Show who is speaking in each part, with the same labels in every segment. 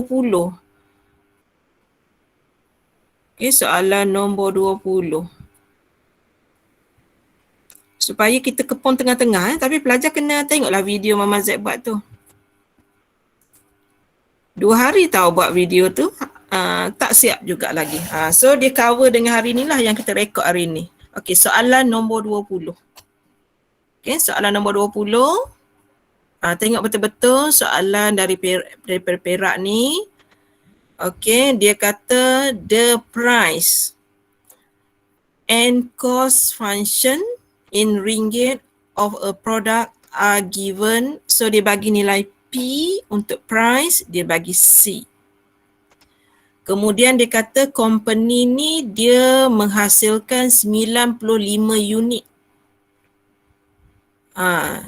Speaker 1: 20. Okey, soalan nombor 20. Supaya kita kepung tengah-tengah tapi pelajar kena tengoklah video Mama Z buat tu. 2 hari tahu buat video tu, tak siap juga lagi. So dia cover dengan hari ni lah yang kita rekod hari ni. Okey, soalan nombor 20. Okey, soalan nombor 20. Tengok betul-betul soalan dari Perak ni. Okey, dia kata the price and cost function in ringgit of a product are given. So dia bagi nilai P untuk price, dia bagi C. Kemudian dia kata company ni dia menghasilkan 95 unit.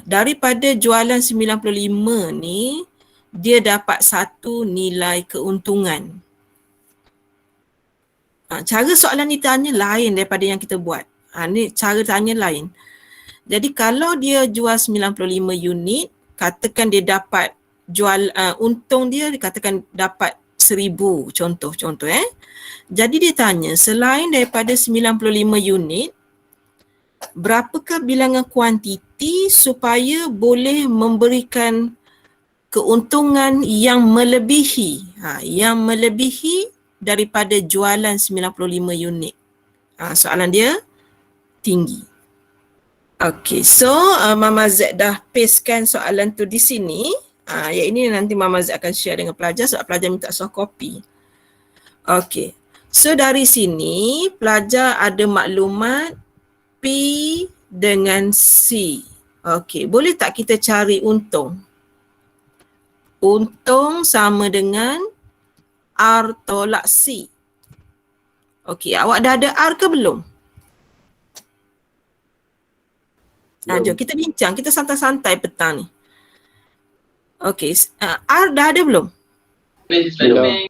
Speaker 1: Daripada jualan 95 ni, dia dapat satu nilai keuntungan. Cara soalan ni tanya lain daripada yang kita buat. Ni cara tanya lain. Jadi kalau dia jual 95 unit, katakan dia dapat untung dia dikatakan dapat 1000 contoh. Jadi dia tanya selain daripada 95 unit, berapakah bilangan kuantiti supaya boleh memberikan keuntungan yang melebihi daripada jualan 95 unit. Soalan dia tinggi. Okey, so Mama Z dah pastekan soalan tu di sini. Yang ini nanti Mama Z akan share dengan pelajar sebab pelajar minta soft copy. Okey, so dari sini pelajar ada maklumat P dengan C. Okey, boleh tak kita cari untung? Untung sama dengan R tolak C. Okey, awak dah ada R ke belum? Jom kita bincang, kita santai-santai petang ni. Okey, R dah ada belum?
Speaker 2: Belum.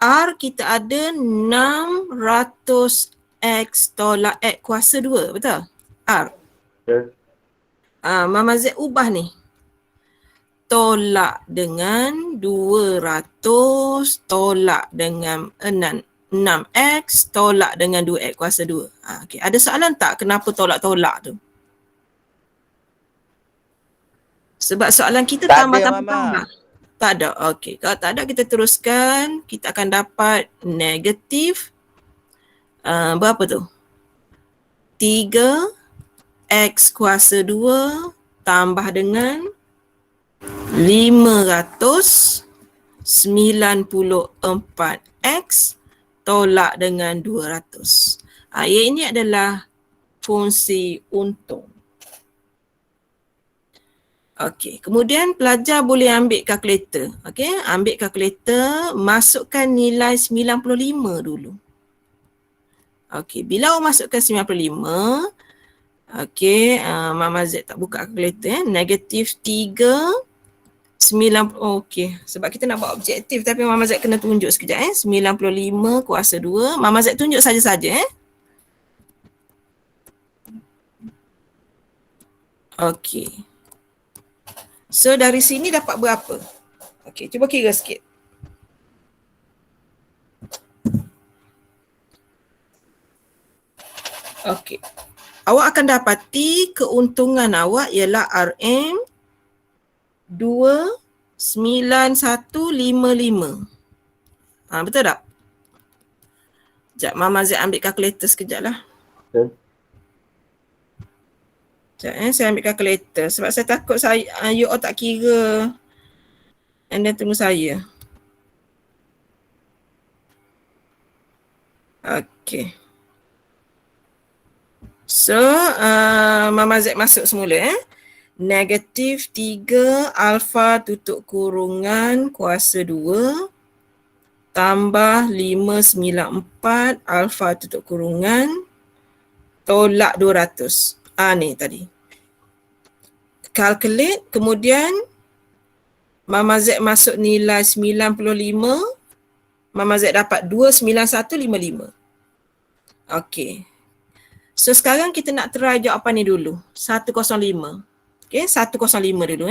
Speaker 1: R kita ada 600X tolak X kuasa 2, betul? R. Mama Z ubah ni. Tolak dengan 200 tolak dengan 6X tolak dengan 2X kuasa 2. Okay. Ada soalan tak kenapa tolak-tolak tu? Sebab soalan kita tambah-tambah. Tak ada. Okey. Kalau tak ada kita teruskan. Kita akan dapat negatif. Berapa tu? 3X kuasa 2 tambah dengan 594X tolak dengan 200. Yang ini adalah fungsi untung. Okey, kemudian pelajar boleh ambil kalkulator. Okey, ambil kalkulator, masukkan nilai 95 dulu. Okey, bila awak masukkan 95, okey, Mama Z tak buka kalkulator negatif 3 okey, sebab kita nak buat objektif tapi Mama Z kena tunjuk sekejap 95 kuasa 2. Mama Z tunjuk saja-saja Okey. So dari sini dapat berapa? Okey, cuba kira sikit. Okey. Awak akan dapati keuntungan awak ialah RM 29155. Betul tak? Sekejap, Mama Z ambil kalkulator sekejap lah. Sekejap saya ambil kalkulator sebab saya takut you all tak kira and then tunggu saya. Okay. So, Mama Z masuk semula Negatif 3 alfa tutup kurungan kuasa 2 tambah 594 alfa tutup kurungan tolak 200. Ni tadi. Calculate, kemudian Mama Z masuk nilai 95. Mama Z dapat 29155. Okey. So sekarang kita nak try jawapan ni dulu. 105. Okey, 105 dulu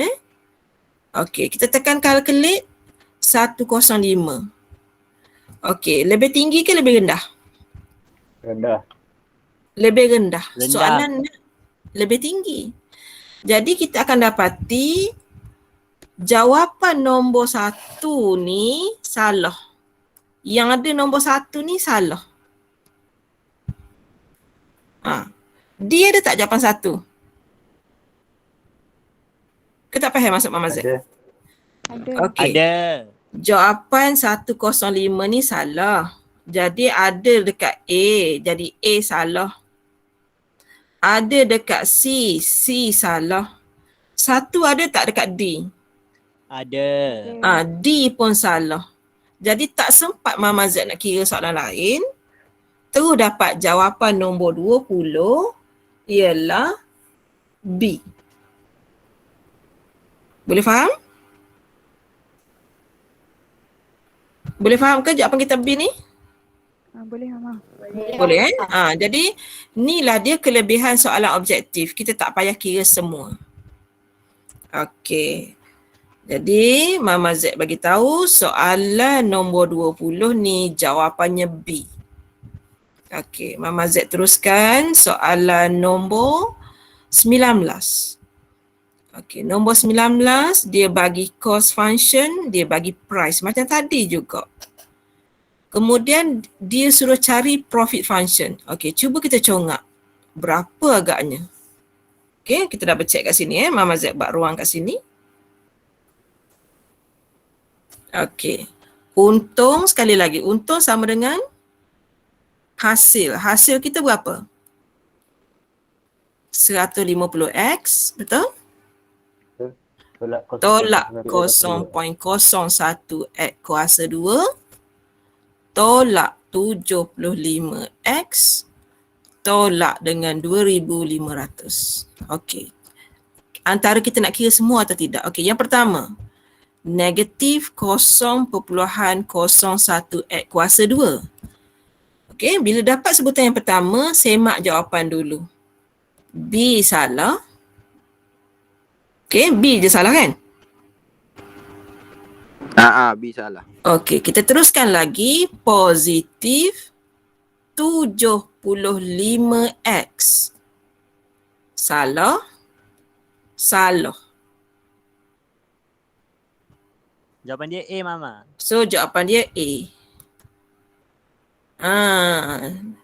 Speaker 1: Okey, kita tekan calculate. 105. Okey, lebih tinggi ke lebih rendah?
Speaker 3: Rendah.
Speaker 1: Lebih rendah.
Speaker 4: Rendah.
Speaker 1: Soalan lebih tinggi. Jadi kita akan dapati jawapan nombor 1 ni salah. Yang ada nombor 1 ni salah. Dia ada tak jawapan 1? Kita tak faham maksud Mama Z?
Speaker 3: Ada.
Speaker 1: Okey.
Speaker 4: Ada.
Speaker 1: Jawapan 105 ni salah. Jadi ada dekat A, jadi A salah. Ada dekat C, C salah. 1 ada tak dekat D?
Speaker 4: Ada.
Speaker 1: D pun salah. Jadi tak sempat Mama Z nak kira soalan lain. Terus dapat jawapan nombor 20 ialah B. Boleh faham? Boleh faham ke jawapan kita B ni?
Speaker 5: Boleh Mama.
Speaker 1: Boleh jadi inilah dia kelebihan soalan objektif. Kita tak payah kira semua. Okey. Jadi Mama Z bagi tahu soalan nombor 20 ni jawapannya B. Okey, Mama Z teruskan soalan nombor 19. Okey, nombor 19 dia bagi cost function, dia bagi price macam tadi juga. Kemudian dia suruh cari profit function. Okey, cuba kita congak. Berapa agaknya? Okey, kita dah check kat sini Mama Z buat ruang kat sini. Okey. Untung sekali lagi, untung sama dengan hasil. Hasil kita berapa? 150x, betul? Tolak 0.01 x kuasa 2 tolak 75x tolak dengan 2,500. Okey. Antara kita nak kira semua atau tidak? Okey, yang pertama. Negatif 0.01 x kuasa 2. Okey, bila dapat sebutan yang pertama, semak jawapan dulu. B salah. Okey, B je salah kan?
Speaker 6: B salah.
Speaker 1: Okey, kita teruskan lagi. Positif 75x. Salah. Salah.
Speaker 4: Jawapan dia A, Mama.
Speaker 1: So, jawapan dia A.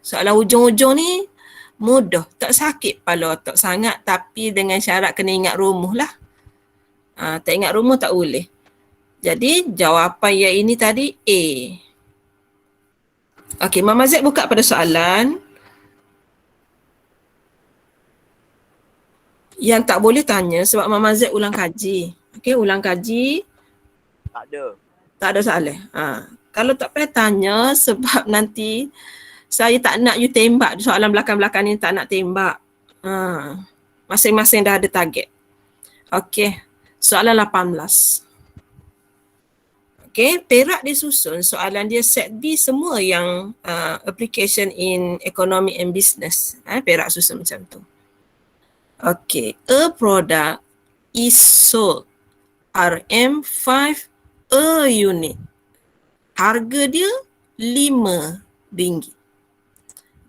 Speaker 1: Soalan hujung-hujung ni mudah. Tak sakit kepala otak sangat tapi dengan syarat kena ingat rumuh lah. Tak ingat rumuh tak boleh. Jadi, jawapan yang ini tadi A. Okey, Mama Z buka pada soalan. Yang tak boleh tanya sebab Mama Z ulang kaji. Okey, ulang kaji.
Speaker 4: Tak ada.
Speaker 1: Tak ada soalan. Kalau tak payah tanya sebab nanti saya tak nak you tembak soalan belakang-belakang ni, tak nak tembak. Masing-masing dah ada target. Okey, soalan 18. Okey, Perak disusun soalan dia set B semua yang application in economic and business. Perak susun macam tu. Okey, a product is sold RM5 a unit. Harga dia RM5.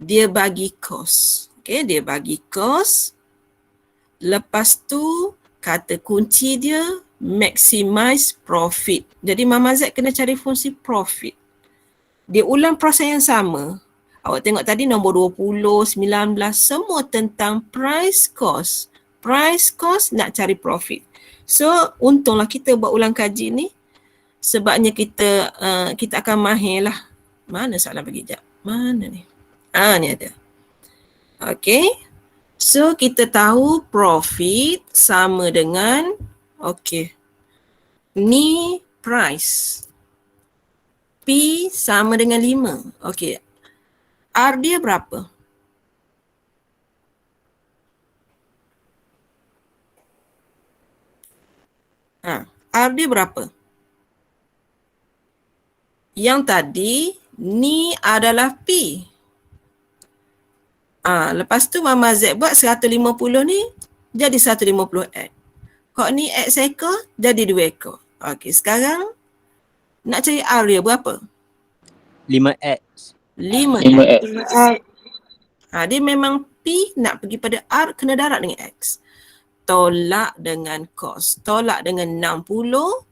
Speaker 1: Dia bagi kos. Okey, dia bagi kos. Lepas tu kata kunci dia maximize profit. Jadi Mama Z kena cari fungsi profit. Dia ulang proses yang sama. Awak tengok tadi nombor 20, 19 semua tentang price cost. Price cost nak cari profit. So untunglah kita buat ulang kaji ni. Sebabnya kita akan mahir lah. Mana soalan bagi jap? Mana ni? Ni ada. Okay. So kita tahu profit sama dengan ni price. P sama dengan 5. Okay. R dia berapa? R dia berapa? Yang tadi ni adalah P. Lepas tu Mama Z buat 150 ni jadi 150X. Kok ni X ekor jadi 2 ekor. Okey, sekarang Nak cari R dia berapa?
Speaker 4: 5x.
Speaker 1: 5.
Speaker 2: 5x.
Speaker 1: Dia memang P nak pergi pada R kena darab dengan X. Tolak dengan cos. Tolak dengan 60.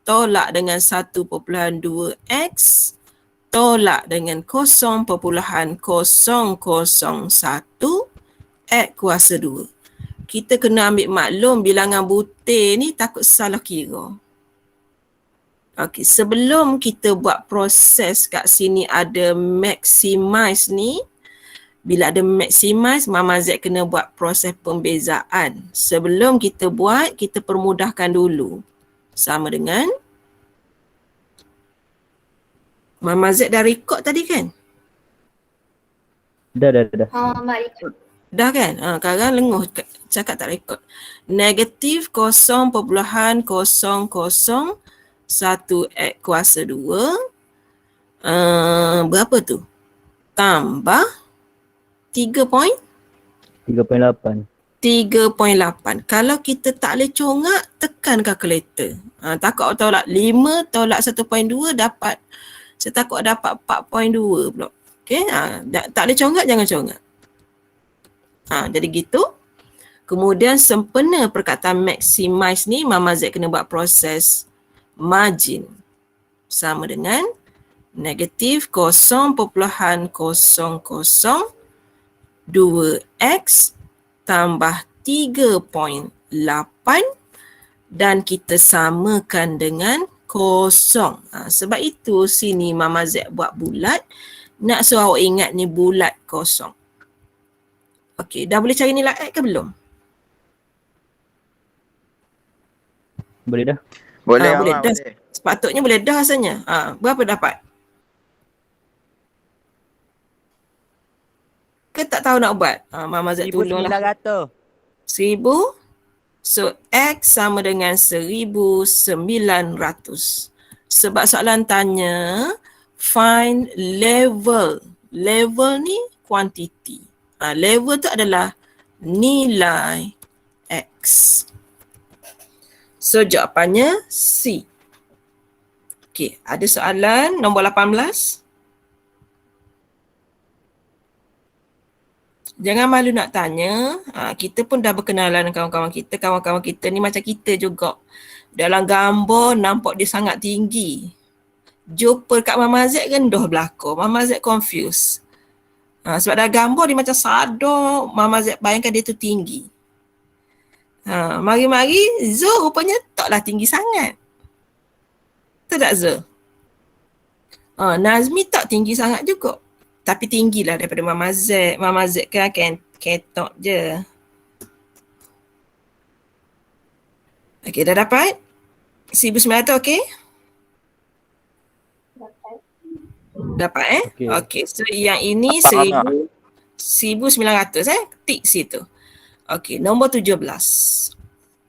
Speaker 1: Tolak dengan 1.2x. Tolak dengan 0.001 X kuasa 2. Kita kena ambil maklum bilangan butir ni takut salah kira. Okey, sebelum kita buat proses kat sini ada maximize ni. Bila ada maximize, Mama Z kena buat proses pembezaan. Sebelum kita buat, kita permudahkan dulu. Sama dengan Mama Z dah record tadi kan?
Speaker 3: Dah.
Speaker 1: Dah kan? Sekarang lenguh cakap tak rekod. Negatif 0.001 X kuasa 2. Berapa tu? Tambah
Speaker 3: 3.8.
Speaker 1: 3.8. Kalau kita tak boleh congak, tekan kalkulator. Takut tolak 5, tolak 1.2 dapat. Saya takut dapat 4.2 pula. Okay? Tak boleh congak, jangan congak. Jadi gitu. Kemudian sempena perkataan maximize ni, Mama Z kena buat proses margin. Sama dengan negatif 0.002x tambah 3.8 dan kita samakan dengan kosong. Sebab itu sini Mama Z buat bulat. Nak suruh awak ingat ni bulat kosong. Okey, dah boleh cari nilai X ke belum?
Speaker 3: Boleh dah.
Speaker 2: Boleh,
Speaker 1: Boleh
Speaker 2: Mama,
Speaker 1: dah.
Speaker 2: boleh.
Speaker 1: Sepatutnya boleh dah rasanya. Berapa dapat? Ke tak tahu nak buat? Mama Z tolonglah.
Speaker 4: 1900.
Speaker 1: 1000. So, X sama dengan 1900. Sebab soalan tanya, find level. Level ni quantity. Level tu adalah nilai X. So, jawapannya C. Okey, ada soalan nombor 18. Jangan malu nak tanya. Kita pun dah berkenalan dengan kawan-kawan kita. Kawan-kawan kita ni macam kita juga. Dalam gambar nampak dia sangat tinggi. Jumpa kat Mama Z rendah belakang. Mama Z confused. Sebab dalam gambar dia macam sadar. Mama Z bayangkan dia tu tinggi. Mari-mari Zul rupanya taklah tinggi sangat. Betul tak Zul? Nazmi tak tinggi sangat juga. Tapi tinggilah daripada Mama Z. Mama Z kan ketok je. Okey, dah dapat? 1900 okey? Dapat Okey. So yang ini
Speaker 2: Dapat,
Speaker 1: 1900 Tik situ. Okey, nombor 17.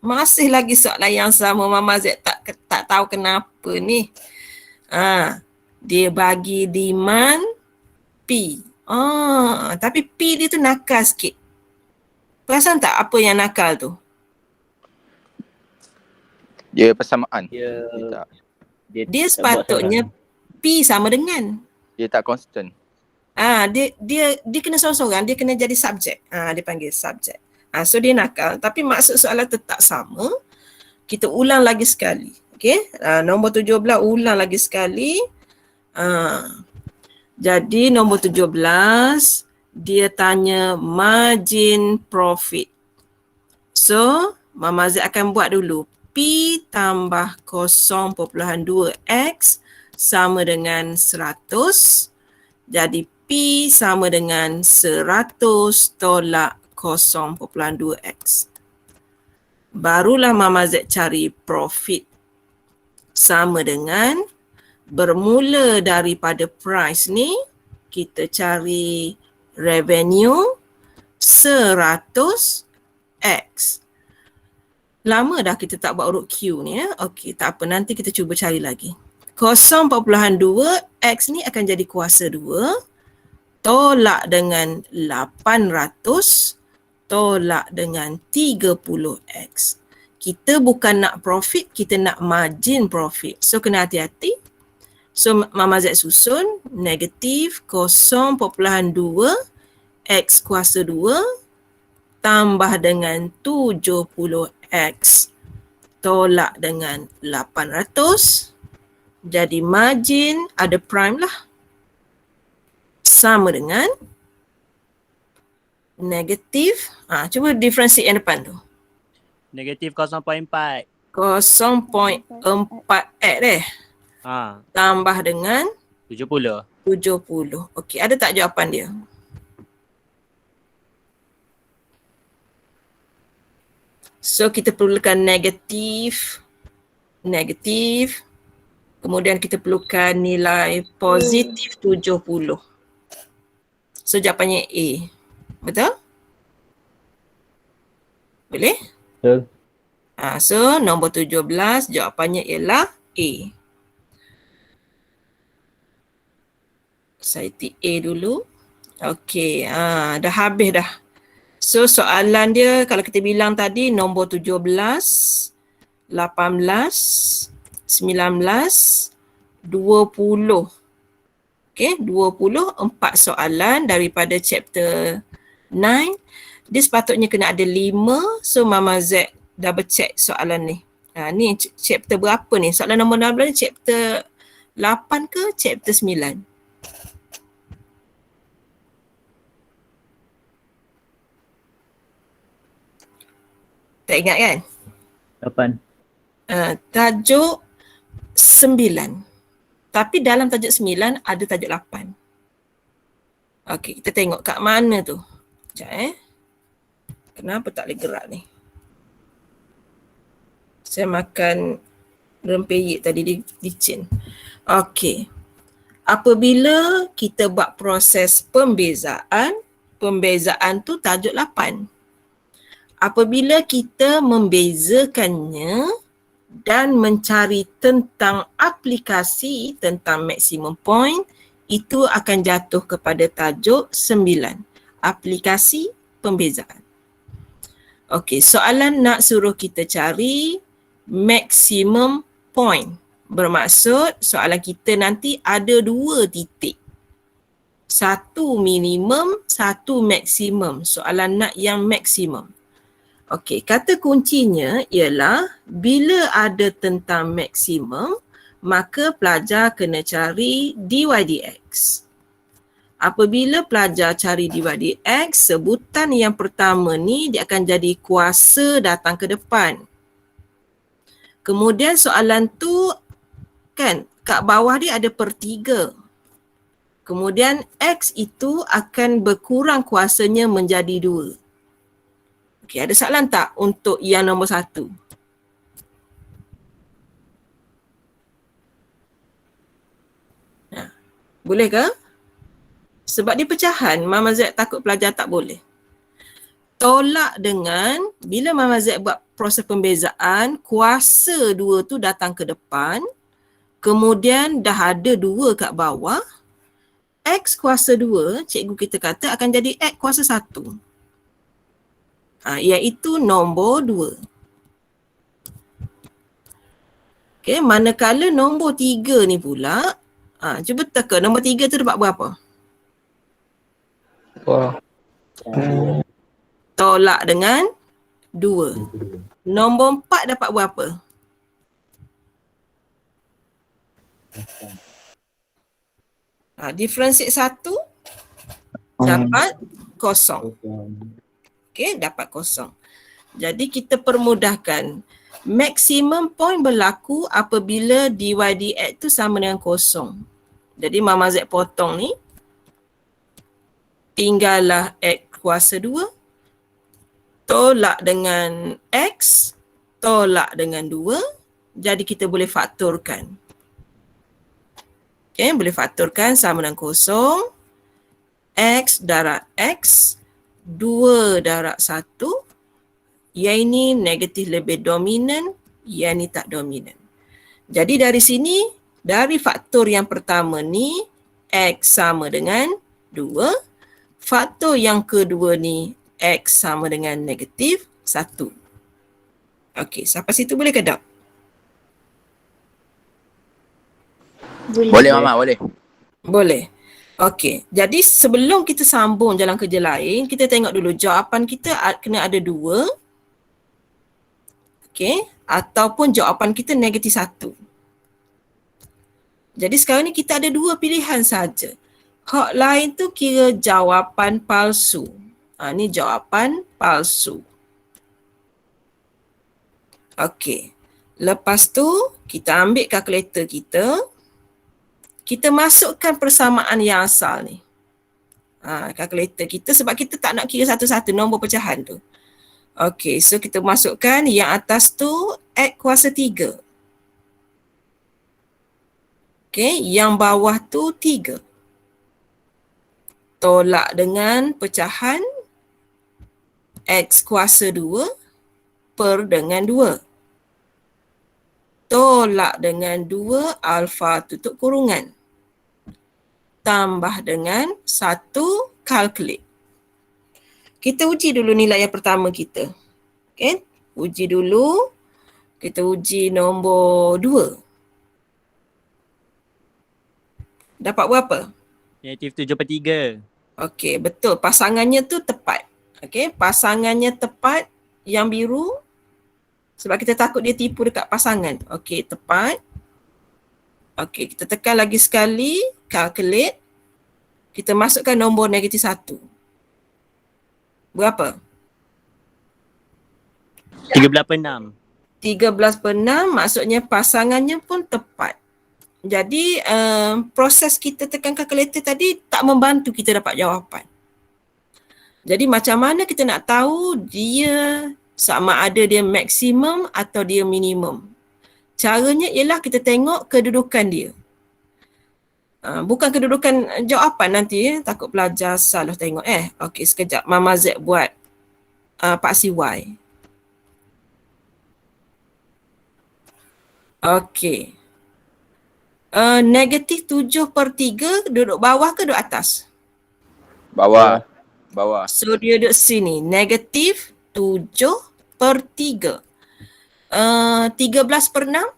Speaker 1: Masih lagi soalan yang sama. Mama Z tak tahu kenapa ni. Dia bagi demand P. Tapi P dia tu nakal sikit. Perasan tak apa yang nakal tu?
Speaker 2: Dia persamaan.
Speaker 1: Dia sepatutnya P sama dengan.
Speaker 2: Dia tak constant.
Speaker 1: Dia kena sorang-sorang, dia kena jadi subjek. Dia panggil subjek. So dia nakal, tapi maksud soalan tetap sama. Kita ulang lagi sekali. Okey, nombor 17 ulang lagi sekali. Jadi nombor 17 dia tanya margin profit. So Mama Z akan buat dulu P tambah 0.2x sama dengan 100. Jadi P sama dengan 100 tolak 0.2x. Barulah Mama Z cari profit. Sama dengan bermula daripada price ni, kita cari revenue 100x. Lama dah kita tak buat huruf Q ni ya. Okey, tak apa, nanti kita cuba cari lagi. 0.2x ni akan jadi kuasa 2 tolak dengan 800 tolak dengan 30x. Kita bukan nak profit, kita nak margin profit. So kena hati-hati. So Mama Z susun negatif 0.2 X kuasa 2 tambah dengan 70X tolak dengan 800. Jadi margin ada prime lah. Sama dengan negatif. Cuba differentiate yang depan tu.
Speaker 4: Negatif 0.4.
Speaker 1: 0.4X deh. Tambah dengan
Speaker 4: 70.
Speaker 1: 70. Okey, ada tak jawapan dia? So kita perlukan negatif, kemudian kita perlukan nilai positif 70. So jawapannya A. Betul? Boleh?
Speaker 3: Betul.
Speaker 1: So nombor 17 jawapannya ialah A. Saya tik A dulu. Okey, dah habis dah. So soalan dia kalau kita bilang tadi nombor 17, 18, 19, 20. Okey, 24 soalan daripada chapter 9. Dia sepatutnya kena ada 5. So Mama Z double check soalan ni. Ni chapter berapa ni? Soalan nombor 16 ni chapter 8 ke chapter 9? Tak ingat kan?
Speaker 3: 8.
Speaker 1: Tajuk 9. Tapi dalam tajuk 9 ada tajuk 8. Okey, kita tengok kat mana tu. Sekejap Kenapa tak boleh gerak ni? Saya makan rempeyek tadi di Chin. Okey. Apabila kita buat proses pembezaan tu tajuk 8. Apabila kita membezakannya dan mencari tentang aplikasi tentang maksimum point, itu akan jatuh kepada tajuk 9. Aplikasi pembezaan. Okey, soalan nak suruh kita cari maksimum point. Bermaksud soalan kita nanti ada 2 titik. Satu minimum, satu maksimum. Soalan nak yang maksimum. Okey, kata kuncinya ialah bila ada tentang maksimum, maka pelajar kena cari dy dx. Apabila pelajar cari dy dx, sebutan yang pertama ni dia akan jadi kuasa datang ke depan. Kemudian soalan tu kan kat bawah dia ada per 3. Kemudian x itu akan berkurang kuasanya menjadi 2. Okey, ada soalan tak untuk yang nombor 1? Boleh ke? Sebab dia pecahan, Mama Z takut pelajar tak boleh. Tolak dengan, bila Mama Z buat proses pembezaan, kuasa 2 tu datang ke depan, kemudian dah ada 2 kat bawah, X kuasa 2, cikgu kita kata akan jadi X kuasa 1. Iaitu nombor 2. Okey, manakala nombor 3 ni pula, cuba teka nombor 3 tu dapat berapa? Tolak dengan 2. Nombor 4 dapat berapa? Differentiate 1 dapat 0. Okey, dapat 0. Jadi kita permudahkan. Maksimum point berlaku apabila dy dx tu sama dengan 0. Jadi Mama Z potong ni. Tinggallah x kuasa 2. Tolak dengan x. Tolak dengan 2. Jadi kita boleh faktorkan. Okey, boleh faktorkan sama dengan 0. X darab x. 2 darab 1, yang ini negatif lebih dominan, yang ini tak dominan. Jadi dari sini, dari faktor yang pertama ni, x sama dengan 2. Faktor yang kedua ni, x sama dengan negatif 1. Okey, sampai situ boleh ke tak?
Speaker 2: Boleh Mama, boleh.
Speaker 1: Boleh. Okey. Jadi sebelum kita sambung jalan kerja lain, kita tengok dulu jawapan kita kena ada 2. Okey. Ataupun jawapan kita -1. Jadi sekarang ni kita ada 2 pilihan saja. Hak lain tu kira jawapan palsu. Ni jawapan palsu. Okey. Lepas tu kita ambil kalkulator kita. Kita masukkan persamaan yang asal ni. Kalkulator kita sebab kita tak nak kira satu-satu nombor pecahan tu. Okey, so kita masukkan yang atas tu X kuasa 3. Okey, yang bawah tu 3. Tolak dengan pecahan X kuasa 2 per dengan 2. Tolak dengan 2 alfa tutup kurungan. Tambah dengan 1 calculate. Kita uji dulu nilai yang pertama kita. Okay? Uji dulu. Kita uji nombor 2. Dapat berapa?
Speaker 4: -7/3.
Speaker 1: Okey, betul. Pasangannya tu tepat. Okey, pasangannya tepat yang biru. Sebab kita takut dia tipu dekat pasangan. Okey, tepat. Okey, kita tekan lagi sekali. Calculate. Kita masukkan nombor -1. Berapa?
Speaker 4: 13/6.
Speaker 1: 13/6 maksudnya pasangannya pun tepat. Jadi proses kita tekan kalkulator tadi tak membantu kita dapat jawapan. Jadi macam mana kita nak tahu dia sama ada dia maksimum atau dia minimum? Caranya ialah kita tengok kedudukan dia. Bukan kedudukan jawapan nanti takut pelajar salah tengok Okey, sekejap Mama Z buat paksi Y. Okey. -7/3 duduk bawah ke duduk atas?
Speaker 2: Bawah. Bawah.
Speaker 1: So dia duduk sini. -7/3. 13/6?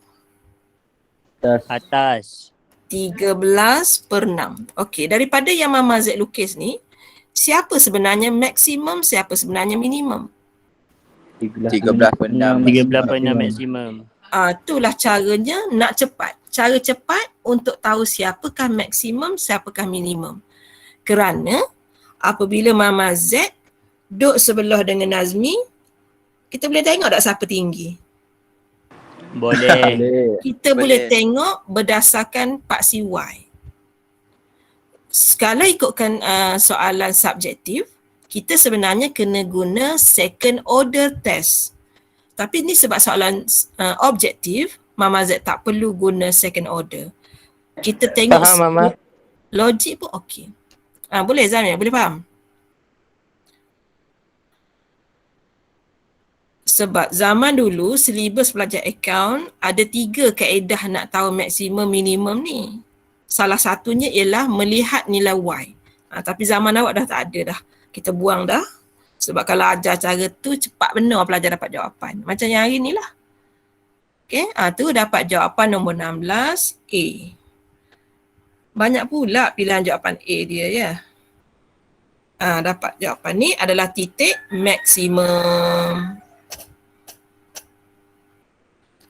Speaker 4: Atas.
Speaker 1: 13/6. Okey, daripada yang Mama Z lukis ni, siapa sebenarnya maksimum, siapa sebenarnya minimum?
Speaker 2: 13/6.
Speaker 4: 13/6 maksimum.
Speaker 1: Itulah caranya nak cepat. Cara cepat untuk tahu siapakah maksimum, siapakah minimum. Kerana apabila Mama Z duduk sebelah dengan Nazmi, kita boleh tengok tak siapa tinggi?
Speaker 4: Boleh.
Speaker 1: Kita boleh
Speaker 2: Boleh.
Speaker 1: tengok berdasarkan paksi Y. Kalau ikutkan soalan subjektif, kita sebenarnya kena guna second order test. Tapi ni sebab soalan objektif, Mama Z tak perlu guna second order. Kita tengok
Speaker 2: Faham, Mama.
Speaker 1: logik pun okey. Boleh Zamir, boleh faham? Sebab zaman dulu silibus pelajar akaun ada 3 kaedah nak tahu maksimum minimum ni. Salah satunya ialah melihat nilai Y. Tapi zaman awak dah tak ada dah. Kita buang dah. Sebab kalau ajar cara tu cepat benar pelajar dapat jawapan. Macam yang hari ni lah. Okay, tu dapat jawapan nombor 16 A. Banyak pula pilihan jawapan A dia ya. Dapat jawapan ni adalah titik maksimum.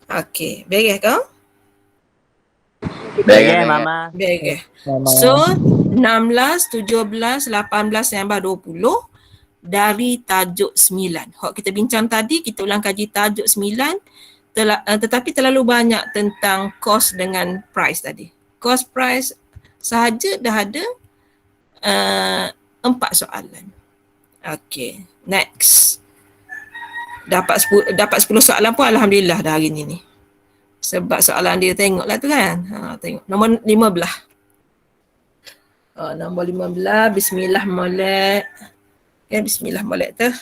Speaker 1: Okey, beres kau?
Speaker 4: Boleh Mama.
Speaker 1: Beres. So, 16, 17, 18, 19, 20 dari tajuk 9. Hak kita bincang tadi, kita ulang kaji tajuk 9 tetapi terlalu banyak tentang cost dengan price tadi. Cost price sahaja dah ada 4 soalan. Okey, next. Dapat 10 soalan pun alhamdulillah dah hari ni. Sebab soalan dia tengoklah tu kan. Tengok nombor 15. Nombor 15, bismillah molek. Bismillah molek tu.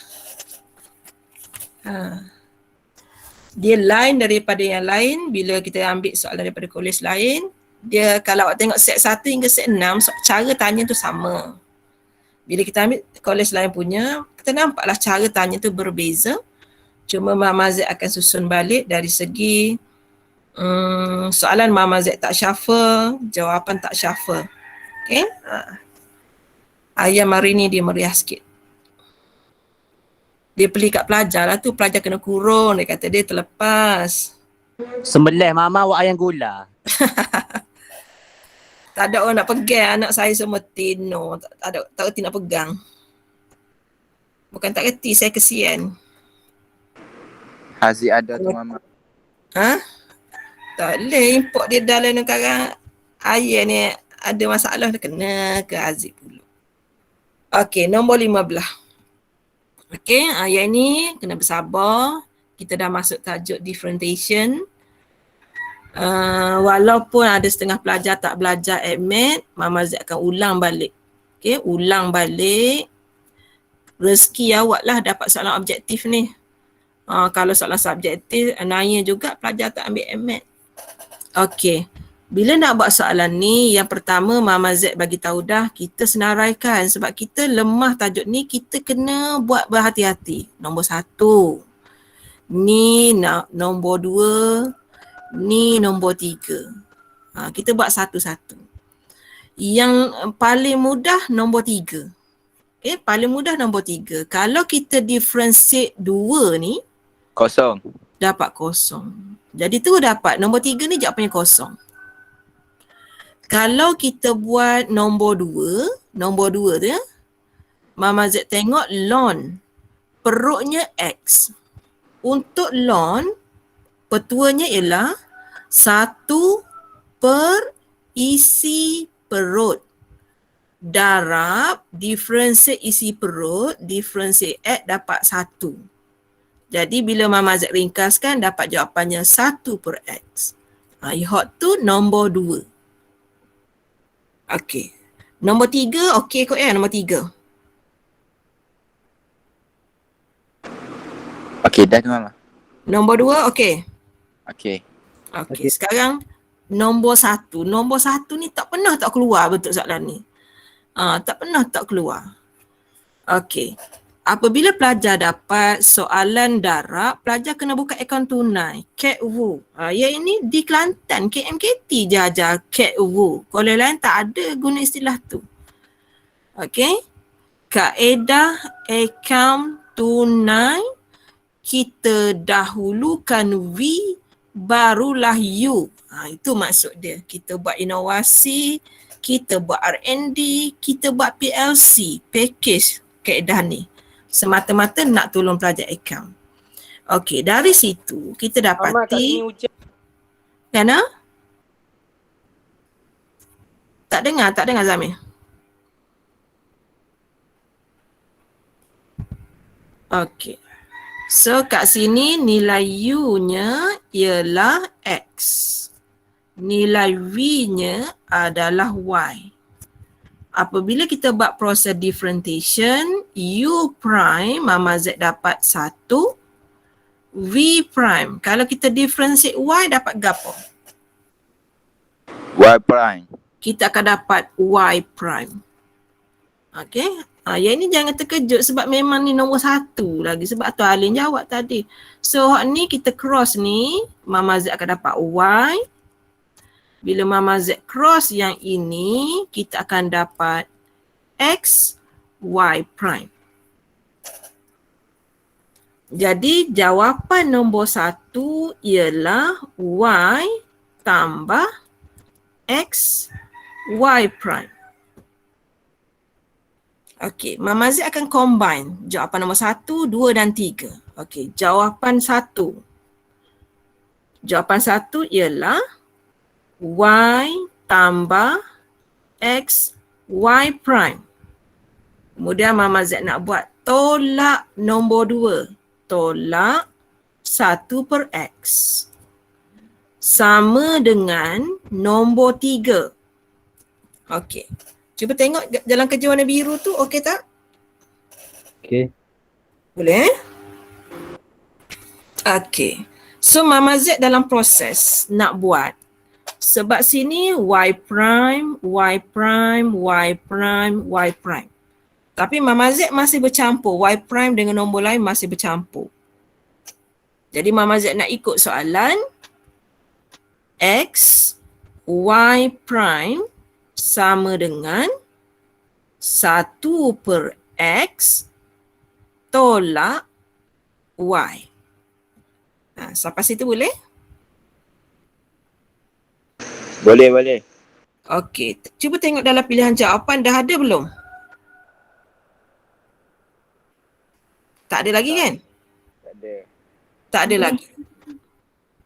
Speaker 1: Dia lain daripada yang lain bila kita ambil soalan daripada kolej lain. Dia kalau awak tengok set 1 hingga set 6, cara tanya tu sama. Bila kita ambil kolej lain punya, kita nampaklah cara tanya tu berbeza. Cuma Mama Z akan susun balik dari segi Soalan Mama Z tak shuffle, jawapan tak shuffle. Okay. Ayam hari ni dia meriah sikit. Dia pergi kat pelajar lah tu, pelajar kena kurung. Dia kata dia terlepas.
Speaker 4: Sembelih mama awak ayam gula.
Speaker 1: Tak ada orang nak pegang, anak saya semua tino. Tak reti nak pegang. Bukan tak reti, saya kesian.
Speaker 2: Haziq ada tu mama.
Speaker 1: Ha? Tak boleh, import dia dalam negara ayam ni ada masalah, dia kena ke Aziz pula. Okey, nombor 15. Okey, ayat ni kena bersabar. Kita dah masuk tajuk differentiation. Walaupun ada setengah pelajar tak belajar admit, Mama Z akan ulang balik. Okey, ulang balik. Rezeki awak lah dapat soalan objektif ni. Kalau soalan subjektif, nanya juga pelajar tak ambil admit. Okey. Bila nak buat soalan ni, yang pertama Mama Z bagi tahu dah, kita senaraikan sebab kita lemah tajuk ni, kita kena buat berhati-hati. Nombor 1. Ni nombor 2. Ni nombor 3. Kita buat satu-satu. Yang paling mudah nombor 3. Okay, paling mudah nombor 3. Kalau kita differentiate 2 ni,
Speaker 2: Kosong.
Speaker 1: dapat kosong. Jadi tu dapat nombor 3 ni jawapannya kosong. Kalau kita buat nombor 2 tu ya, Mama Z tengok lon, perutnya X. Untuk lon, petuanya ialah 1 per isi perut. Darab, differentiate isi perut, differentiate X dapat 1. Jadi bila Mama Z ringkaskan, dapat jawapannya 1 per X. Ihok tu nombor 2. Okey. Nombor 3, okey kot ya, nombor 3.
Speaker 2: Okey, dah tu mama.
Speaker 1: Nombor 2, okey.
Speaker 2: Okey.
Speaker 1: Okey, sekarang nombor 1. Nombor 1 ni tak pernah tak keluar bentuk soalan ni. Tak pernah tak keluar. Okey. Apabila pelajar dapat soalan darab, pelajar kena buka akaun tunai. Cat Wu. Yang ini di Kelantan, KMKT je ajar Cat Wu. Kalau lain tak ada guna istilah tu. Okey. Kaedah akaun tunai, kita dahulukan V, barulah U. Itu maksud dia. Kita buat inovasi, kita buat R&D, kita buat PLC, package kaedah ni. Semata-mata nak tolong pelajar akaun. Okey, dari situ kita dapati Kana? Tak dengar Zamir. Okey. So kat sini nilai U-nya ialah X. Nilai V-nya adalah Y. Apabila kita buat proses differentiation, U prime, Mama Z dapat 1. V prime. Kalau kita differentiate Y, dapat gapo?
Speaker 2: Y prime.
Speaker 1: Kita akan dapat Y prime. Okay. Yang ini jangan terkejut sebab memang ni nombor 1 lagi. Sebab tu Alin jawab tadi. So ni kita cross ni, Mama Z akan dapat Y. Bila Mama Z cross yang ini, kita akan dapat X, Y prime. Jadi jawapan nombor 1 ialah Y tambah X, Y prime. Okey, Mama Z akan combine jawapan nombor 1, 2 dan 3. Okey, jawapan 1. Jawapan 1 ialah Y tambah X, Y prime. Kemudian Mama Z nak buat tolak nombor 2. Tolak 1 per X. Sama dengan nombor 3. Okey. Cuba tengok jalan kerja warna biru tu, okey tak?
Speaker 3: Okey.
Speaker 1: Boleh? Okey. So Mama Z dalam proses nak buat. Sebab sini Y prime, Y prime, Y prime, Y prime. Tapi Mama Z masih bercampur. Y prime dengan nombor lain masih bercampur. Jadi Mama Z nak ikut soalan. X Y prime sama dengan 1 per X tolak Y. Sampai situ boleh?
Speaker 2: Boleh, boleh.
Speaker 1: Okey, cuba tengok dalam pilihan jawapan dah ada belum? Tak ada lagi kan?
Speaker 2: Tak ada.
Speaker 1: Tak ada lagi.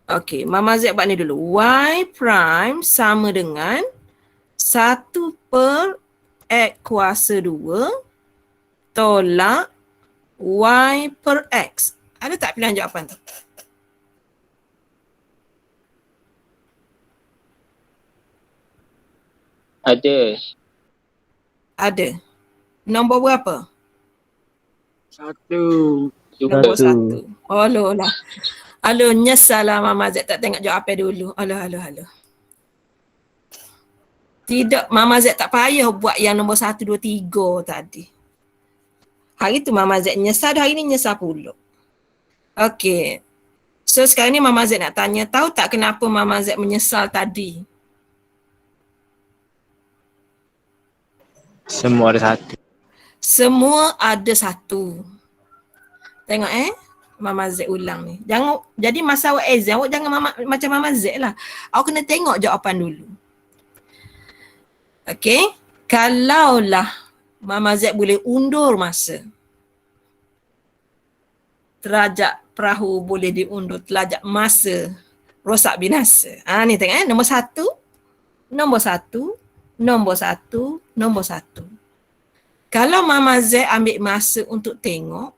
Speaker 1: Okey, Mama Z buat ni dulu. Y prime sama dengan 1 per X kuasa 2 tolak Y per X. Ada tak pilihan jawapan tu?
Speaker 6: Ada.
Speaker 1: Ada. Nombor berapa?
Speaker 6: 1.
Speaker 1: Nombor 1. Aloh lah. Aloh, nyesal lah Mama Z tak tengok jawapan dulu. Aloh. Tidak, Mama Z tak payah buat yang nombor 1, 2, 3 tadi. Hari tu Mama Z nyesal, hari ni nyesal pula. Okey. So sekarang ni Mama Z nak tanya, tahu tak kenapa Mama Z menyesal tadi?
Speaker 6: Semua ada 1.
Speaker 1: Semua ada 1. Tengok Mama Z ulang ni. Jangan, jadi masa awak exam, awak jangan macam Mama Z lah. Awak kena tengok jawapan dulu. Okey. Kalaulah Mama Z boleh undur masa, terajak perahu boleh diundur, terajak masa rosak binasa. Ni tengok nombor 1, nombor 1, nombor 1, nombor 1. Kalau Mama Z ambil masa untuk tengok,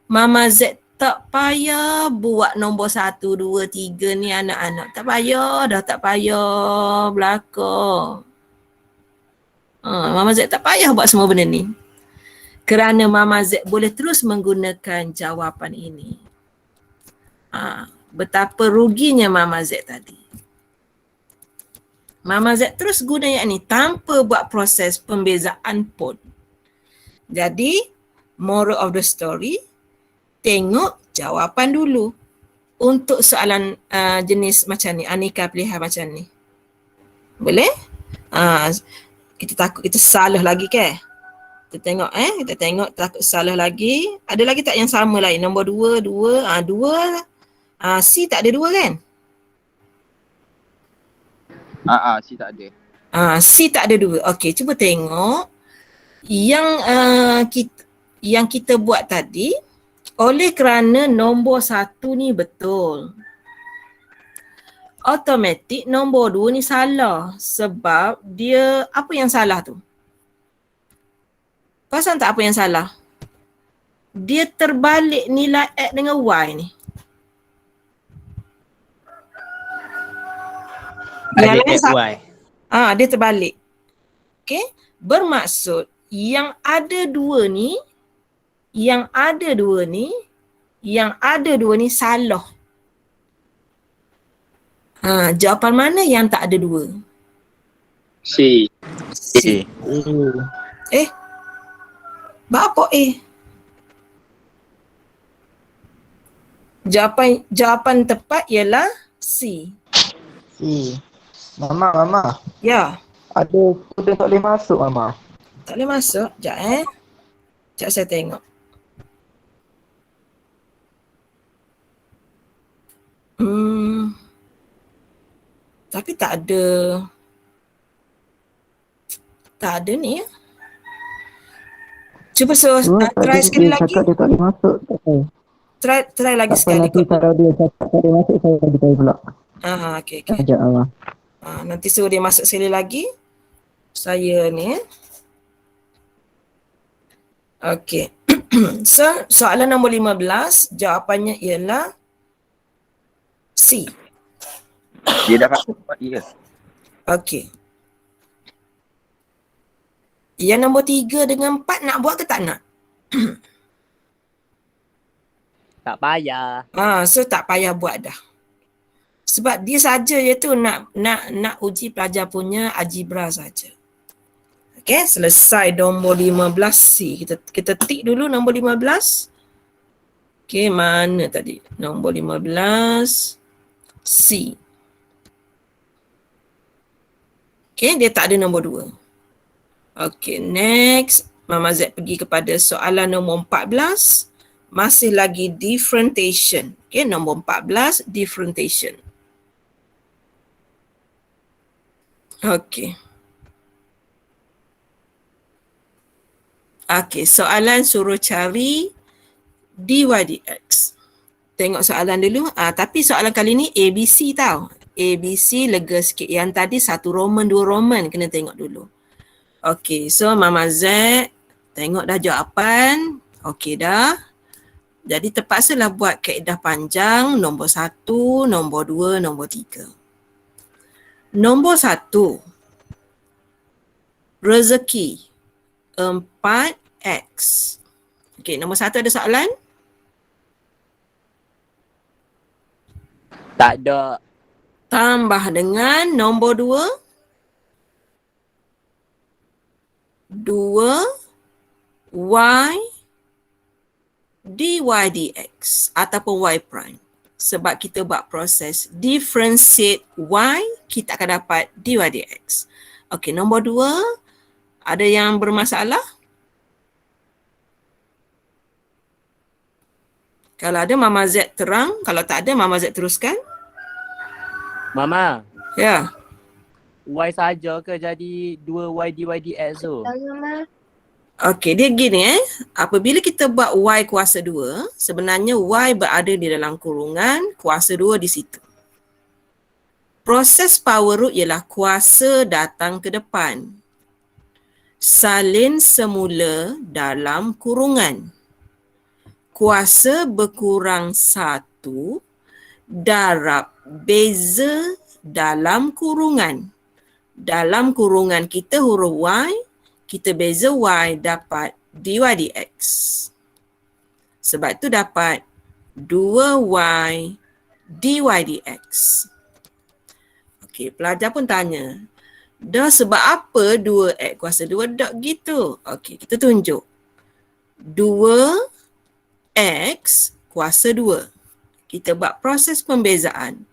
Speaker 1: Mama Z tak payah buat nombor 1, 2, 3 ni anak-anak. Tak payah dah, tak payah belakang. Mama Z tak payah buat semua benda ni. Kerana Mama Z boleh terus menggunakan jawapan ini. Betapa ruginya Mama Z tadi. Mama Z terus guna yang ni tanpa buat proses pembezaan pun. Jadi, moral of the story, tengok jawapan dulu untuk soalan jenis macam ni, aneka pilihan macam ni. Boleh? Kita takut kita salah lagi ke? Kita tengok kita tengok takut salah lagi. Ada lagi tak yang sama lain? Nombor 2, 2, C tak ada 2 kan?
Speaker 2: C tak ada.
Speaker 1: C tak ada 2. Okey, cuba tengok yang kita buat tadi. Oleh kerana nombor 1 ni betul, automatik nombor 2 ni salah. Sebab dia, apa yang salah tu? Perasan tak apa yang salah? Dia terbalik nilai X dengan Y ni. Yang lain
Speaker 6: Y.
Speaker 1: dia terbalik. Okey, bermaksud yang ada 2 ni, yang ada 2 ni salah. Jawapan mana yang tak ada 2?
Speaker 6: C.
Speaker 1: C. Apa Jawapan tepat ialah C.
Speaker 3: Mama.
Speaker 1: Ya.
Speaker 3: Ada student tak boleh masuk, Mama.
Speaker 1: Tak boleh masuk. Sekejap Sekejap saya tengok. Tapi tak ada ni ya. Cuba try sekali lagi.
Speaker 3: Dia tak boleh masuk.
Speaker 1: Try lagi
Speaker 3: tak
Speaker 1: sekali.
Speaker 3: Nanti kalau dia tak boleh masuk, saya bagi tahu pula.
Speaker 1: Okey.
Speaker 3: Sekejap, Mama.
Speaker 1: Nanti suruh dia masuk sekali lagi. Saya ni Okey. So, soalan nombor 15, jawapannya ialah C.
Speaker 2: Dia dah masuk. Ya.
Speaker 1: Okey. Yang nombor 3 dengan 4 nak buat ke tak nak?
Speaker 4: Tak payah.
Speaker 1: So tak payah buat dah. Sebab dia saja iaitu nak uji pelajar punya algebra saja. Okey, selesai nombor 15C. Kita tik dulu nombor 15. Okey, mana tadi? Nombor 15C. Okay, dia tak ada nombor 2. Okay, next. Mama Z pergi kepada soalan nombor 14. Masih lagi differentiation. Okay, nombor 14, differentiation. Okay. Okay, soalan suruh cari dy dx. Tengok soalan dulu. Tapi soalan kali ni ABC tau. ABC lega sikit. Yang tadi 1 Roman, 2 Roman. Kena tengok dulu. Okay, so Mama Z tengok dah jawapan. Okay dah. Jadi terpaksalah buat kaedah panjang. Nombor 1, nombor 2, nombor 3. Nombor 1. Rezeki 4x. Okay, nombor 1 ada soalan?
Speaker 4: Tak ada.
Speaker 1: Tambah dengan nombor 2. 2y dy dx ataupun y prime. Sebab kita buat proses differentiate y, kita akan dapat dy dx. Okey, nombor 2, ada yang bermasalah? Kalau ada, Mama Z terang. Kalau tak ada, Mama Z teruskan.
Speaker 4: Mama,
Speaker 1: Ya.
Speaker 4: y saja ke jadi 2y dy dx tu?
Speaker 1: Okey, dia gini apabila kita buat y kuasa 2, sebenarnya y berada di dalam kurungan, kuasa 2 di situ. Proses power root ialah kuasa datang ke depan. Salin semula dalam kurungan. Kuasa berkurang 1 darab beza dalam kurungan. Dalam kurungan kita huruf y, kita beza y dapat dy dx. Sebab tu dapat 2y dy dx. Okey, pelajar pun tanya, dah sebab apa 2x kuasa 2 dot gitu? Okey, kita tunjuk. 2x kuasa 2. Kita buat proses pembezaan.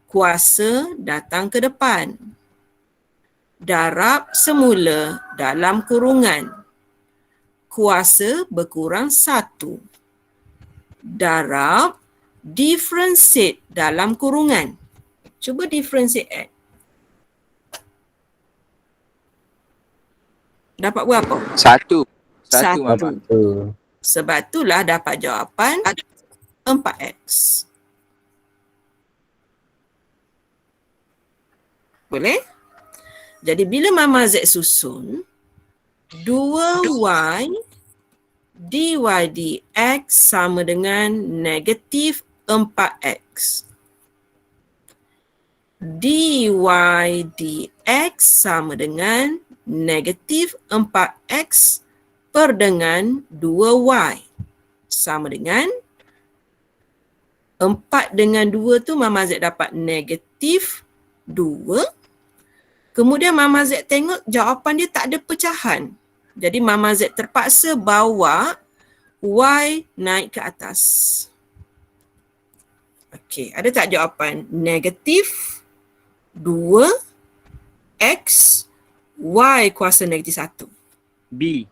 Speaker 1: Kuasa datang ke depan. Darab semula dalam kurungan. Kuasa berkurang 1. Darab differentiate dalam kurungan. Cuba differentiate. Dapat berapa?
Speaker 2: 1.
Speaker 1: 1.
Speaker 2: Mama.
Speaker 1: Sebab itulah dapat jawapan 4x. Boleh? Jadi bila Mama Z susun, 2y dy dx sama dengan negatif 4x. Dy dx sama dengan negatif 4x per dengan 2y. Sama dengan 4 dengan 2 tu Mama Z dapat negatif 2. Kemudian Mama Z tengok jawapan dia tak ada pecahan. Jadi Mama Z terpaksa bawa y naik ke atas. Okey, ada tak jawapan? Negatif 2x y kuasa negatif 1.
Speaker 4: B.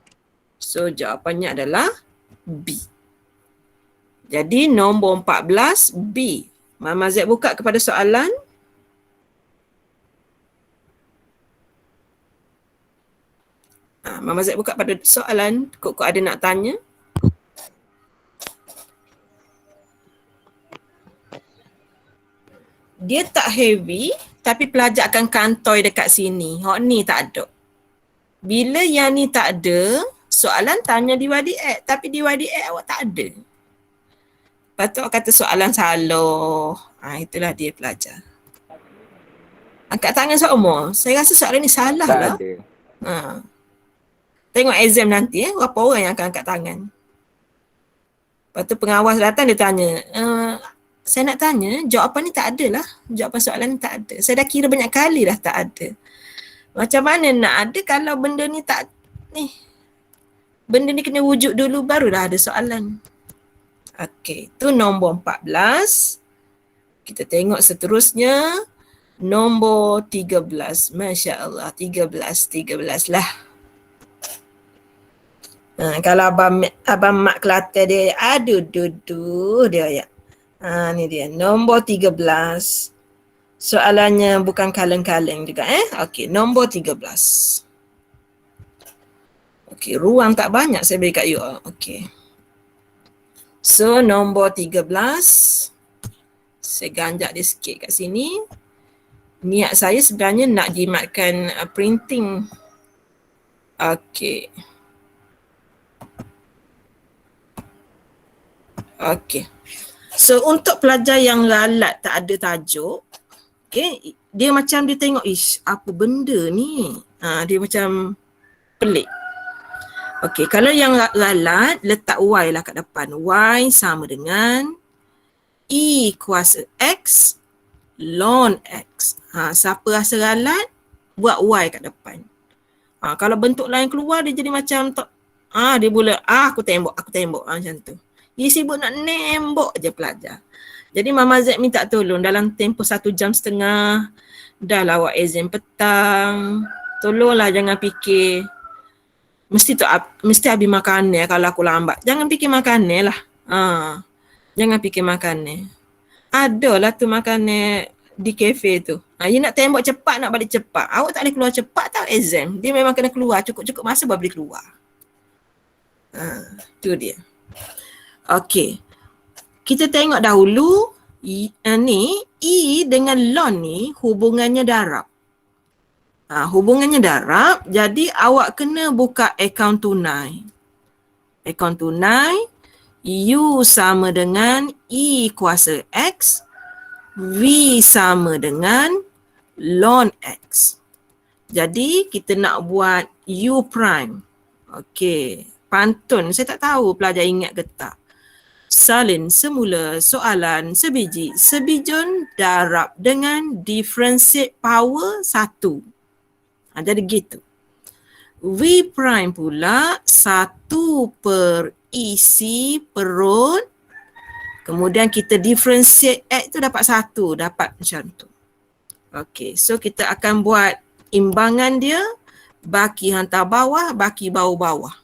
Speaker 1: So jawapannya adalah B. Jadi nombor 14 B. Mama Z buka kepada soalan. Mama Z buka pada soalan. Kok ada nak tanya? Dia tak heavy tapi pelajar akan kantoi dekat sini. Hak ni tak ada. Bila yang ni tak ada, soalan tanya dy dx tapi dy dx awak tak ada. Lepas tu awak kata soalan salah. Itulah dia pelajar. Angkat tangan semua. Saya rasa soalan ni salah
Speaker 2: Tak
Speaker 1: lah.
Speaker 2: ada.
Speaker 1: Tengok exam nanti berapa orang yang akan angkat tangan. Lepas tu pengawas datang dia tanya, saya nak tanya jawapan ni tak ada lah. Jawapan soalan ni tak ada. Saya dah kira banyak kali dah tak ada. Macam mana nak ada kalau benda ni tak ni. Benda ni kena wujud dulu barulah ada soalan. Okey, tu nombor 14. Kita tengok seterusnya. Nombor 13. Masya Allah. 13 lah. Kalau Abang Mak Kelantan dia, aduh duduh dia ya. Ni dia. Nombor 13. Soalannya bukan kaleng-kaleng juga Okey, nombor 13. Okey, ruang tak banyak saya beri kat you. Okey. So, nombor 13. Saya ganjak dia sikit kat sini. Niat saya sebenarnya nak jimatkan printing. Okey. Okey. So, untuk pelajar yang lalat tak ada tajuk, okay, dia macam dia tengok, ish, apa benda ni? Dia macam pelik. Okey, kalau yang lalat, letak Y lah kat depan. Y sama dengan E kuasa X ln X. Siapa rasa lalat, buat Y kat depan. Kalau bentuk lain keluar, dia jadi macam, dia boleh, aku tembok, macam tu. Dia sibuk nak nembok je pelajar. Jadi Mama Z minta tolong dalam tempoh 1.5 jam, dah lah awak exam petang. Tolonglah jangan fikir, mesti habis makan kalau aku lambat. Jangan fikir makan lah. Jangan fikir makan. Adalah tu makan di kafe tu. You nak tembok cepat, nak balik cepat. Awak tak boleh keluar cepat tau exam. Dia memang kena keluar cukup-cukup masa baru boleh keluar. Tu dia. Okey. Kita tengok dahulu ni E dengan ln ni hubungannya darab. Hubungannya darab, jadi awak kena buka akaun tunai. Akaun tunai, U sama dengan E kuasa X, V sama dengan ln X. Jadi kita nak buat U prime. Okey, pantun. Saya tak tahu pelajar ingat ke tak. Salin semula soalan sebiji. Sebijun darab dengan differentiate power 1. Jadi gitu. V prime pula 1 per isi perut. Kemudian kita differentiate X tu dapat 1. Dapat macam tu. Okey, so kita akan buat imbangan dia. Baki hantar bawah, baki bawah-bawah.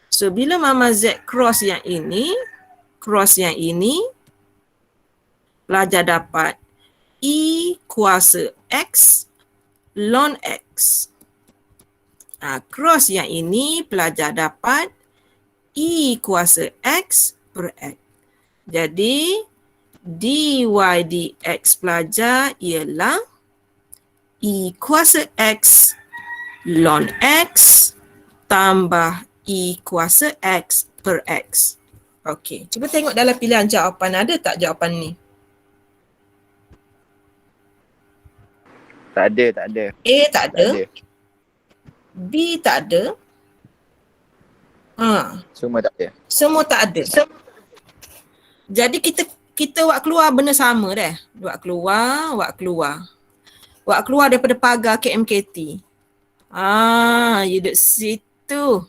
Speaker 1: So bila Mama Z cross yang ini, pelajar dapat E kuasa X ln X. Cross yang ini pelajar dapat E kuasa X per X. Jadi dy dx pelajar ialah E kuasa X ln X tambah E kuasa X per X. Okey, cuba tengok dalam pilihan jawapan, ada tak jawapan ni?
Speaker 2: Tak ada.
Speaker 1: A tak ada. B tak ada.
Speaker 2: Semua tak ada.
Speaker 1: Semua tak ada. Jadi kita buat keluar benda sama dah. Buat keluar daripada pagar KMKT. You duduk situ.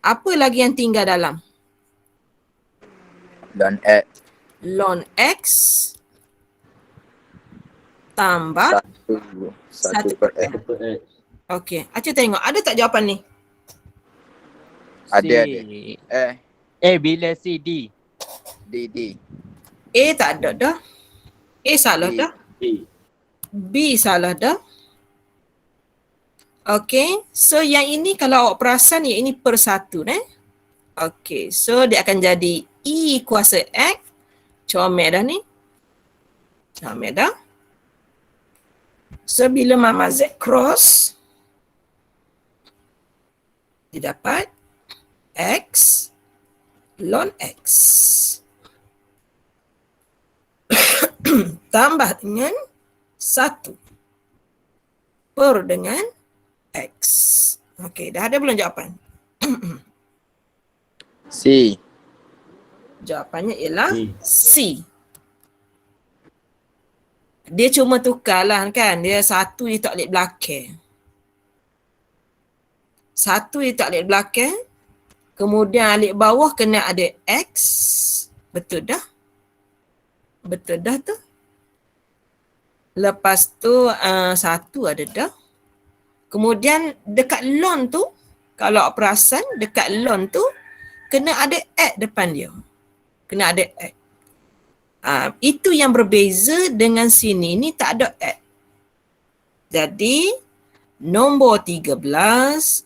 Speaker 1: Apa lagi yang tinggal dalam?
Speaker 2: ln X
Speaker 1: Ln X tambah
Speaker 2: 1 per X.
Speaker 1: Okey, Aceh tengok ada tak jawapan ni?
Speaker 2: Ada.
Speaker 4: Bila C, D.
Speaker 2: D.
Speaker 1: A tak ada dah. A salah dah. B salah dah. Okey, so yang ini kalau awak perasan yang ini per 1 Okey, so dia akan jadi E kuasa X. Comel dah ni. Comel dah. So bila Mama Z cross, dia dapat X ln X. Tambah dengan 1 per dengan X. Okey, dah ada belum jawapan?
Speaker 2: C.
Speaker 1: Jawapannya ialah C. Dia cuma tukarlah kan. Dia 1 dia tak boleh belakang. 1 dia tak boleh belakang. Kemudian alik bawah kena ada X. Betul dah? Betul dah tu? Lepas tu satu ada dah. Kemudian dekat lon tu, kalau perasan dekat lon tu kena ada at depan dia. Kena ada at. Itu yang berbeza dengan sini. Ni tak ada at. Jadi nombor 13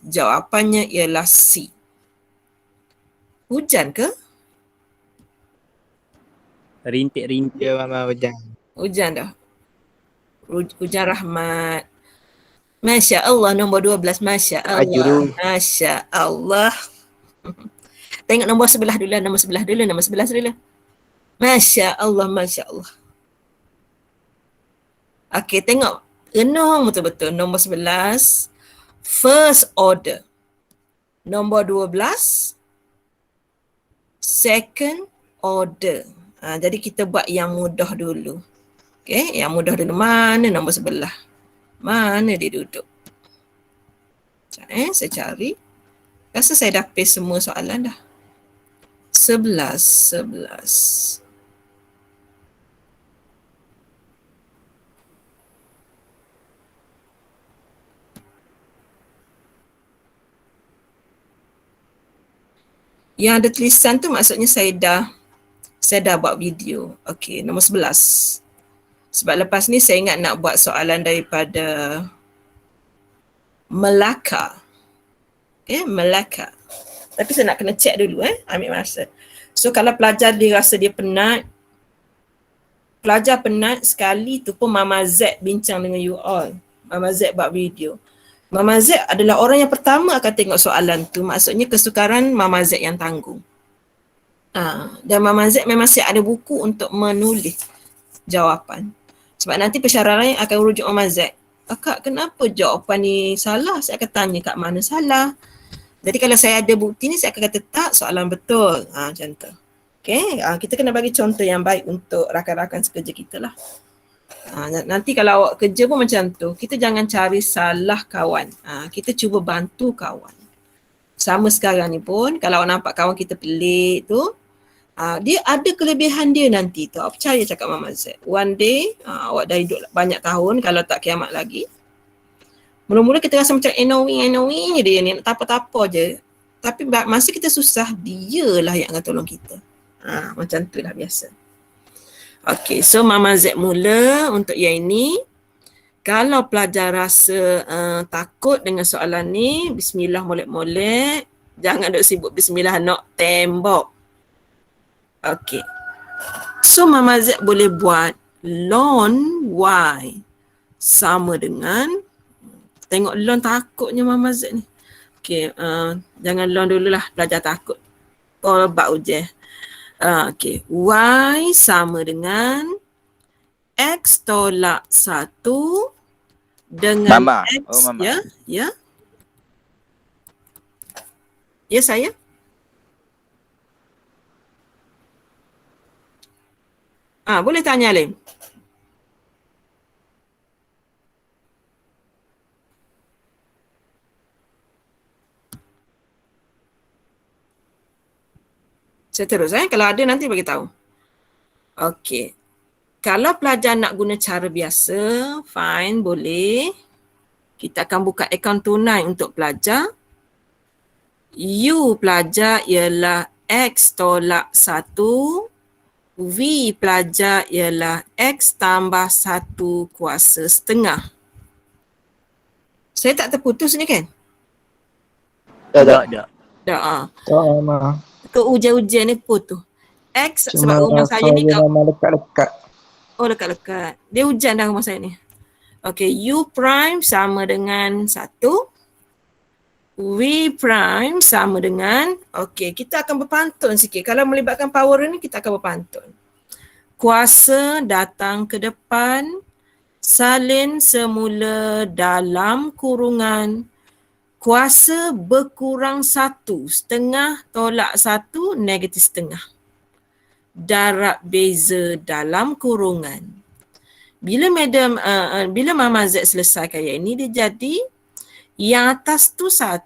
Speaker 1: jawapannya ialah C. Hujan ke?
Speaker 4: Rintik-rintik.
Speaker 7: Ya Mama hujan.
Speaker 1: Hujan dah. Hujan rahmat. Masya Allah nombor 12. Masya Allah.
Speaker 7: Ajuru.
Speaker 1: Masya Allah. Tengok nombor sebelah dulu. Nombor sebelah dulu. Masya Allah. Masya Allah. Okey, tengok. Enong betul-betul. Nombor 11. First order. Nombor 12. Second order. Jadi kita buat yang mudah dulu. Okey, yang mudah dulu. Mana nombor sebelah? Mana dia duduk? Saya cari. Rasa saya dah paste semua soalan dah. 11. Yang ada tulisan tu maksudnya saya dah buat video. Okey, nombor 11. Sebab lepas ni saya ingat nak buat soalan daripada Melaka. Melaka. Tapi saya nak kena check dulu ambil masa. So kalau pelajar dia rasa dia penat, pelajar penat sekali tu pun Mama Z bincang dengan you all. Mama Z buat video. Mama Z adalah orang yang pertama akan tengok soalan tu. Maksudnya kesukaran Mama Z yang tanggung. Dan Mama Z memang siap ada buku untuk menulis jawapan. Sebab nanti pesyarah lain akan rujuk Mama Z. Kak, kenapa jawapan ni salah? Saya akan tanya kat mana salah. Jadi kalau saya ada bukti ni, saya akan kata tak, soalan betul. Macam tu. Okay, kita kena bagi contoh yang baik untuk rakan-rakan sekerja kita lah. Nanti kalau awak kerja pun macam tu, kita jangan cari salah kawan. Kita cuba bantu kawan. Sama sekarang ni pun, kalau awak nampak kawan kita pelik tu, dia ada kelebihan dia nanti tu. Awak percaya cakap Mama Z. One day, awak dah hidup banyak tahun, kalau tak kiamat lagi. Mula-mula kita rasa macam annoying je dia ni, nak tapa-tapa je. Tapi masa kita susah, dia lah yang akan tolong kita. Macam tu lah biasa. Okay, so Mama Z mula untuk yang ini. Kalau pelajar rasa takut dengan soalan ni, bismillah molek-molek. Jangan duk sibuk bismillah nak tembok. Okay. So Mama Z boleh buat lon Y sama dengan, tengok lon takutnya Mama Z ni. Okay, jangan lon dululah, pelajar takut. Bak ujian. Okay, Y sama dengan X tolak 1 dengan
Speaker 2: Mama.
Speaker 1: X.
Speaker 2: Oh, Mama.
Speaker 1: Ya. Ya saya. Boleh tanya Alim. Saya terus kalau ada nanti bagi tahu. Okey. Kalau pelajar nak guna cara biasa, fine, boleh. Kita akan buka akaun tunai untuk pelajar. U pelajar ialah X tolak 1. V pelajar ialah X tambah 1 kuasa setengah. Saya tak terputus ni kan?
Speaker 7: Tak.
Speaker 1: Dah.
Speaker 3: Tak Mama.
Speaker 1: Ke ujian-ujian ni putus. X
Speaker 3: Cuma
Speaker 1: sebab rumah saya ni
Speaker 3: Mama dekat-dekat.
Speaker 1: Oh dekat-dekat. Dia hujan dah rumah saya ni. Okay, U prime sama dengan 1. V prime sama dengan, okay, kita akan berpantun sikit. Kalau melibatkan power ni, kita akan berpantun. Kuasa datang ke depan, salin semula dalam kurungan. Kuasa berkurang 1, setengah tolak 1, negatif setengah. Darab beza dalam kurungan. Bila bila Mama Z selesaikan yang ini, dia jadi yang atas tu 1,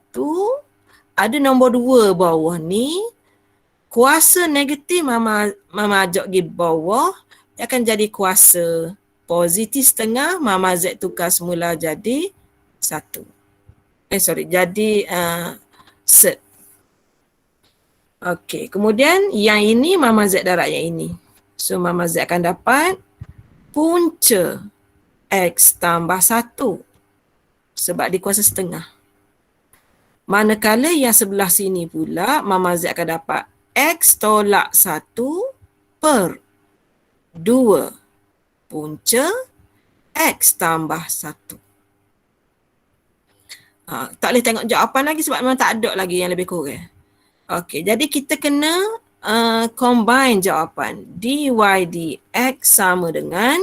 Speaker 1: ada nombor 2 bawah ni. Kuasa negatif Mama ajak pergi bawah, dia akan jadi kuasa Positif setengah, Mama Z tukar semula jadi 1. Jadi set. Okey, kemudian yang ini Mama Z darab yang ini. So Mama Z akan dapat punca X tambah 1 sebab dia kuasa setengah. Manakala yang sebelah sini pula Mama Z akan dapat X tolak 1 per 2 punca X tambah 1. Tak boleh tengok jawapan lagi sebab memang tak ada lagi yang lebih kurang. Okey, jadi kita kena combine jawapan. Dy dx sama dengan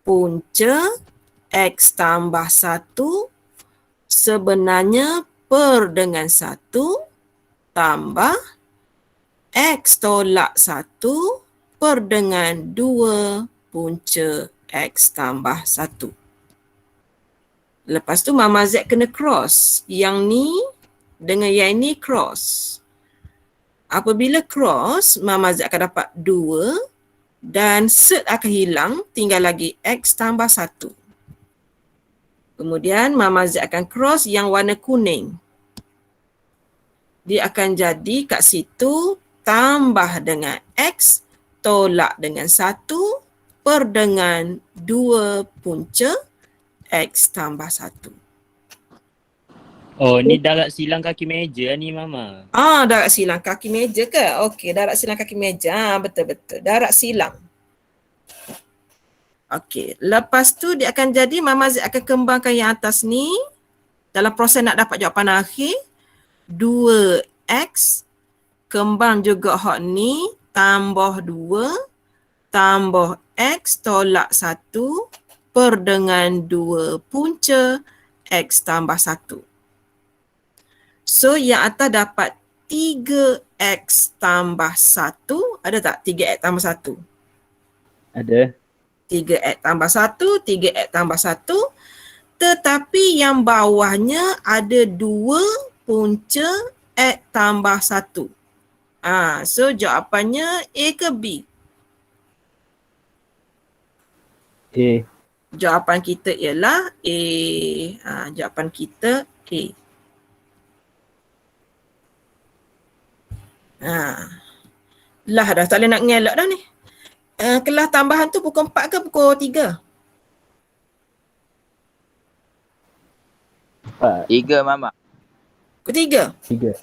Speaker 1: punca X tambah 1 sebenarnya per dengan 1 tambah X tolak 1 per dengan 2 punca X tambah 1. Lepas tu Mama Z kena cross. Yang ni dengan yang ni cross. Apabila cross, Mama Z akan dapat 2 dan set akan hilang, tinggal lagi X tambah 1. Kemudian Mama Z akan cross yang warna kuning. Dia akan jadi kat situ tambah dengan X tolak dengan 1 per dengan 2 punca X tambah 1.
Speaker 4: Oh, ni darab silang kaki meja ni Mama.
Speaker 1: Darab silang kaki meja ke? Okey, darab silang kaki meja. Betul-betul. Darab silang. Okey, lepas tu dia akan jadi Mama Z akan kembangkan yang atas ni. Dalam proses nak dapat jawapan akhir, 2X kembang juga hak ni tambah 2 tambah X tolak 1 per dengan 2 punca X tambah 1. So yang atas dapat 3X tambah 1. Ada tak 3X tambah 1?
Speaker 4: Ada.
Speaker 1: 3X tambah 1, 3X tambah 1. Tetapi yang bawahnya ada 2 punca X tambah 1. So jawapannya A ke B?
Speaker 4: A.
Speaker 1: Jawapan kita ialah A. Jawapan kita A. Lah dah tak boleh nak ngelak dah ni. Kelas tambahan tu pukul 4 ke pukul 3?
Speaker 2: 3 Mama.
Speaker 1: Pukul 3?
Speaker 4: 3.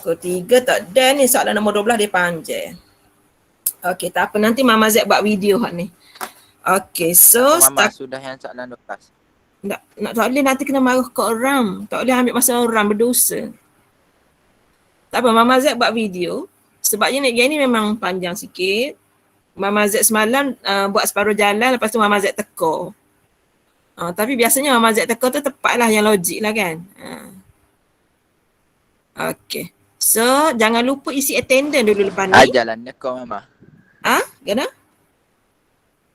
Speaker 1: Pukul 3 tak ada ni, soalan nombor 12 dia panjang. Okey, tak apa, nanti Mama Z buat video hak ni. Okey, so
Speaker 2: Mama sudah yang soalan 12.
Speaker 1: nak tak boleh nanti kena marah ke orang. Tak boleh ambil masa orang, berdosa. Tak apa, Mama Z buat video. Sebabnya yang ni memang panjang sikit. Mama Z semalam buat separuh jalan, lepas tu Mama Z teka. Tapi biasanya Mama Z teka tu tepat lah, yang logik lah kan. Okey. So, jangan lupa isi attendance dulu lepas ni.
Speaker 2: Ajaran kau Mama.
Speaker 1: Kena?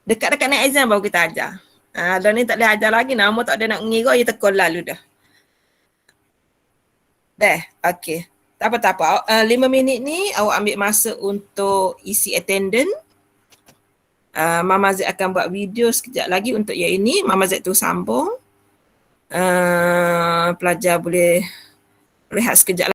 Speaker 1: Dekat-dekat naik exam baru kita ajar. Dah ni tak boleh ajar lagi. Nama tak ada nak mengira, dia teka lalu dah. Okey. Tak apa. 5 minit ni awak ambil masa untuk isi attendance. Mama Z akan buat video sekejap lagi untuk yang ini. Mama Z tu sambung. Pelajar boleh rehat sekejap lagi.